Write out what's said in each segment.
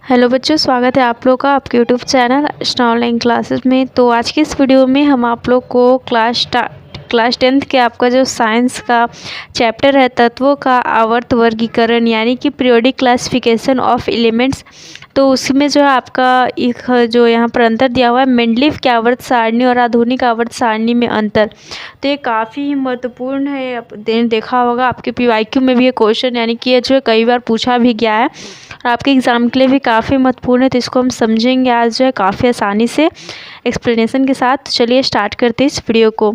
Hello बच्चों, स्वागत है आप लोग का आपके यूट्यूब चैनल ऑनलाइन क्लासेस में। तो आज की इस वीडियो में हम आप लोग को क्लास 10th के आपका जो साइंस का चैप्टर है तत्वों का आवर्त वर्गीकरण यानी कि पीरियोडिक क्लासिफिकेशन ऑफ एलिमेंट्स, तो उसमें जो है आपका एक जो यहाँ पर अंतर दिया हुआ है मेंडलीव की आवर्त सारणी और आधुनिक आवर्त सारणी में अंतर। तो ये काफ़ी महत्वपूर्ण है। आपने देखा होगा आपके पीवाईक्यू में भी ये क्वेश्चन यानी कि ये जो है कई बार पूछा भी गया है और आपके एग्ज़ाम के लिए भी काफ़ी महत्वपूर्ण है। तो इसको हम समझेंगे आज जो है काफ़ी आसानी से एक्सप्लेनेशन के साथ। चलिए स्टार्ट करते हैं इस वीडियो को।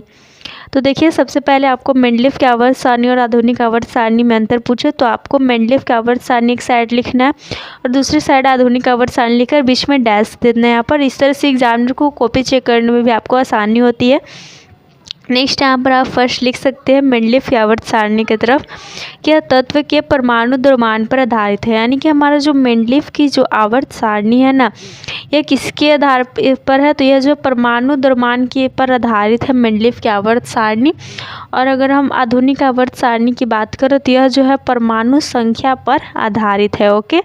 तो देखिए, सबसे पहले आपको मेंडलीव की आवर्त सारणी और आधुनिक आवर्त सारणी में अंतर पूछे तो आपको मेंडलीव की आवर्त सारणी एक साइड लिखना है और दूसरी साइड आधुनिक आवर्त सारणी लिखकर बीच में डैश देना है यहाँ पर। इस तरह से एग्जामिनर को कॉपी चेक करने में भी आपको आसानी होती है। नेक्स्ट यहाँ पर आप फर्स्ट लिख सकते हैं मेंडलीव की आवर्त सारणी की तरफ कि यह तत्व के परमाणु द्रव्यमान पर आधारित है। यानी कि हमारा जो मेंडलीव की जो आवर्त सारणी है ना, यह किसके आधार पर है? तो यह जो परमाणु द्रव्यमान के पर आधारित है मेंडलीव की आवर्त सारणी। और अगर हम आधुनिक आवर्त सारणी की बात करें तो यह जो है परमाणु संख्या पर आधारित है। ओके,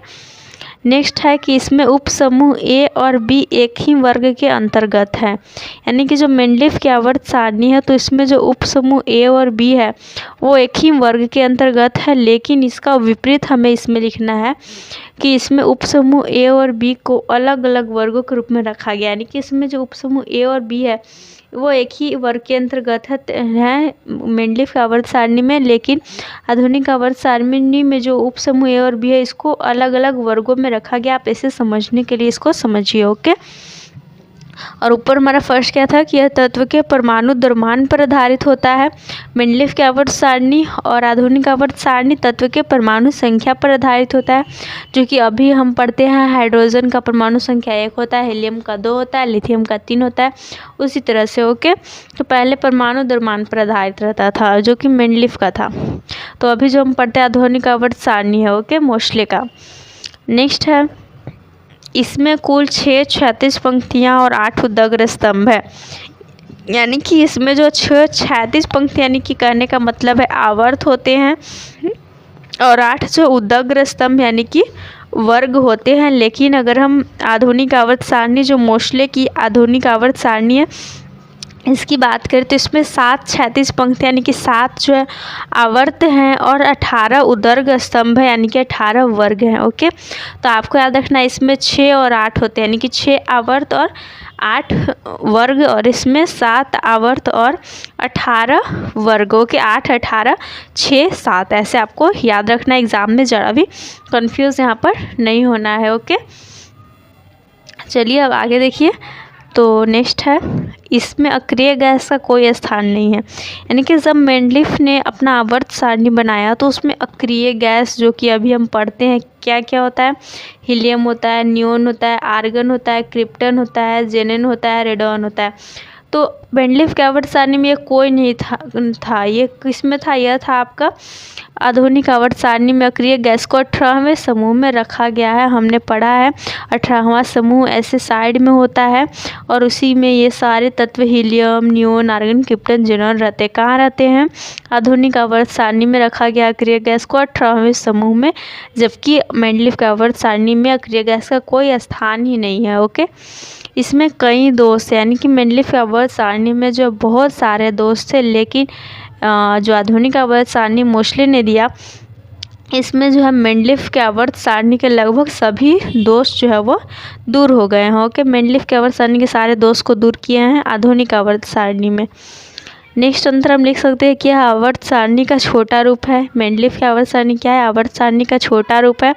नेक्स्ट है कि इसमें उप समूह ए और बी एक ही वर्ग के अंतर्गत है। यानी कि जो मेंडलीव की आवर्त सारणी है तो इसमें जो उप समूह ए और बी है वो एक ही वर्ग के अंतर्गत है, लेकिन इसका विपरीत हमें इसमें लिखना है कि इसमें उप समूह ए और बी को अलग अलग वर्गों के रूप में रखा गया। यानी कि इसमें जो उप समूह ए और बी है वो एक ही वर्ग के अंतर्गत है मेंडलीव की आवर्त सारणी में, लेकिन आधुनिक आवर्त सारणी में जो उप समूह ए और बी है इसको अलग अलग वर्गों में रखा गया। आप इसे समझने के लिए इसको समझिए। ओके, और ऊपर हमारा फर्स्ट क्या था कि यह तत्व के परमाणु द्रव्यमान पर आधारित होता है मेंडलीव की आवर्त सारणी, और आधुनिक आवर्त सारणी तत्व के परमाणु संख्या पर आधारित होता है। जो कि अभी हम पढ़ते हैं हाइड्रोजन का परमाणु संख्या 1 होता है, हीलियम का 2 होता है, लिथियम का 3 होता है, उसी तरह से। ओके, तो पहले परमाणु द्रव्यमान पर आधारित रहता था जो कि मेंडलीव का था। तो अभी जो हम पढ़ते हैं आधुनिक आवर्त सारणी है। ओके, मोस्टली का। नेक्स्ट है इसमें कुल 6 क्षैतिज पंक्तियाँ और 8 उदग्र स्तंभ है। यानी कि इसमें जो 6 क्षैतिज पंक्ति यानी कि कहने का मतलब है आवर्त होते हैं और 8 जो उदग्र स्तंभ यानी कि वर्ग होते हैं। लेकिन अगर हम आधुनिक आवर्त सारणी जो मोस्टली की आधुनिक आवर्त सारणी है इसकी बात करें तो इसमें 7 क्षैतिज पंक्ति यानी कि 7 जो है आवर्त हैं और 18 उदर्ग स्तंभ है यानी कि 18 वर्ग हैं। ओके, तो आपको याद रखना इसमें 6 और 8 होते हैं यानी कि 6 आवर्त और 8 वर्ग, और इसमें 7 आवर्त और 18 वर्ग। ओके, 8 18 6 7 ऐसे आपको याद रखना, एग्जाम में ज़रा भी कंफ्यूज यहाँ पर नहीं होना है। ओके, चलिए अब आगे देखिए। तो नेक्स्ट है इसमें अक्रिय गैस का कोई स्थान नहीं है। यानी कि जब मेंडलीव ने अपना आवर्त सारणी बनाया तो उसमें अक्रिय गैस जो कि अभी हम पढ़ते हैं क्या क्या होता है, हीलियम होता है, नियोन होता है, आर्गन होता है, क्रिप्टन होता है, जेनन होता है, रेडॉन होता है। तो मेंडलीव की आवर्त सारणी में ये कोई नहीं था। ये किसमें था? यह था आपका आधुनिक आवर्त सारणी में अक्रिय गैस को 18वें समूह में रखा गया है। हमने पढ़ा है 18वां समूह ऐसे साइड में होता है और उसी में ये सारे तत्व helium, neon, argon, krypton, xenon रहते हैं। कहाँ रहते हैं? आधुनिक आवर्त सारणी में रखा गया अक्रिय गैस को 18वें समूह में, जबकि मेंडलीव की आवर्त सारणी में अक्रिय गैस का कोई स्थान ही नहीं है। ओके, इसमें कई दोष है यानी कि मेंडलीव की आवर्त सारणी में जो बहुत सारे दोष थे, लेकिन जो आधुनिक आवर्त सारणी मोस्टली ने दिया इसमें जो है मेंडलीव के आवर्त सारणी के लगभग सभी दोष जो है वो दूर हो गए हैं। ओके, मेंडलीव के आवर्त सारणी के सारे दोष को दूर किए हैं आधुनिक आवर्त सारणी में। नेक्स्ट अंतर हम लिख सकते हैं कि यह आवर्त सारणी का छोटा रूप है। मेंडलीव की आवर्त सारणी क्या है? आवर्त सारणी का छोटा रूप है,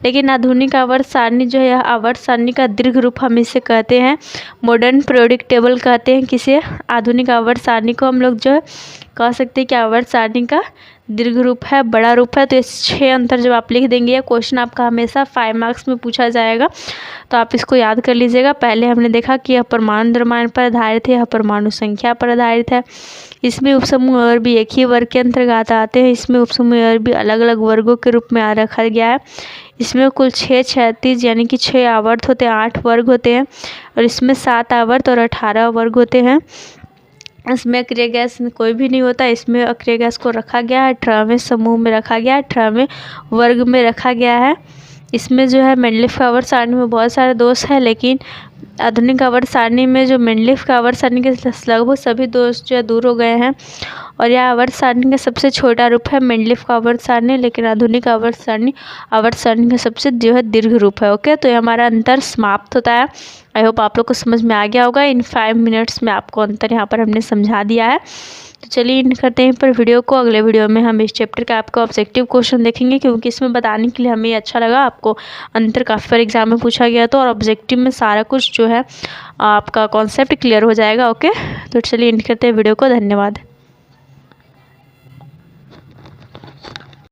लेकिन आधुनिक आवर्त सारणी जो है यह आवर्त सारणी का दीर्घ रूप हम इसे कहते हैं। मॉडर्न पीरियोडिक टेबल कहते हैं किसे? आधुनिक आवर्त सारणी को हम लोग जो है कह सकते हैं कि आवर्त सारणी का दीर्घ रूप है, बड़ा रूप है। तो इस 6 अंतर जब आप लिख देंगे, क्वेश्चन आपका हमेशा 5 मार्क्स में पूछा जाएगा, तो आप इसको याद कर लीजिएगा। पहले हमने देखा कि यह परमाणु द्रव्यमान पर आधारित है, यह परमाणु संख्या पर आधारित है। इसमें उपसमूह और भी एक ही वर्ग के अंतर्गत आते हैं। इसमें उपसमूह और भी अलग अलग वर्गों के रूप में रखा गया है। इसमें कुल 6 क्षैतिज यानी कि 6 आवर्त होते हैं, 8 वर्ग होते हैं, और इसमें 7 आवर्त और 18 वर्ग होते हैं। इसमें अक्रिय गैस में कोई भी नहीं होता। इसमें अक्रिय गैस को रखा गया है 18वें समूह में रखा गया है, 18वें वर्ग में रखा गया है। इसमें जो है मेंडलीफ का आवर्त सारणी में बहुत सारे दोष हैं, लेकिन आधुनिक आवर्त सारणी में जो मेंडलीफ का आवर्त सारणी के लगभग सभी दोष जो है दूर हो गए हैं। और यह आवर्त सारणी का सबसे छोटा रूप है मेंडलीफ का आवर्त सारणी, लेकिन आधुनिक आवर्त सारणी का सबसे जो है दीर्घ रूप है। ओके, तो ये हमारा अंतर समाप्त होता है। आई होप आप लोग को समझ में आ गया होगा। इन 5 मिनट्स में आपको अंतर यहाँ पर हमने समझा दिया है। तो चलिए इन करते हैं पर वीडियो को। अगले वीडियो में हम इस चैप्टर का आपको ऑब्जेक्टिव क्वेश्चन देखेंगे, क्योंकि इसमें बताने के लिए हमें अच्छा लगा। आपको अंतर काफ़ी बार एग्जाम में पूछा गया था और ऑब्जेक्टिव में सारा कुछ जो है आपका कॉन्सेप्ट क्लियर हो जाएगा। ओके, तो चलिए इन करते हैं वीडियो को। धन्यवाद।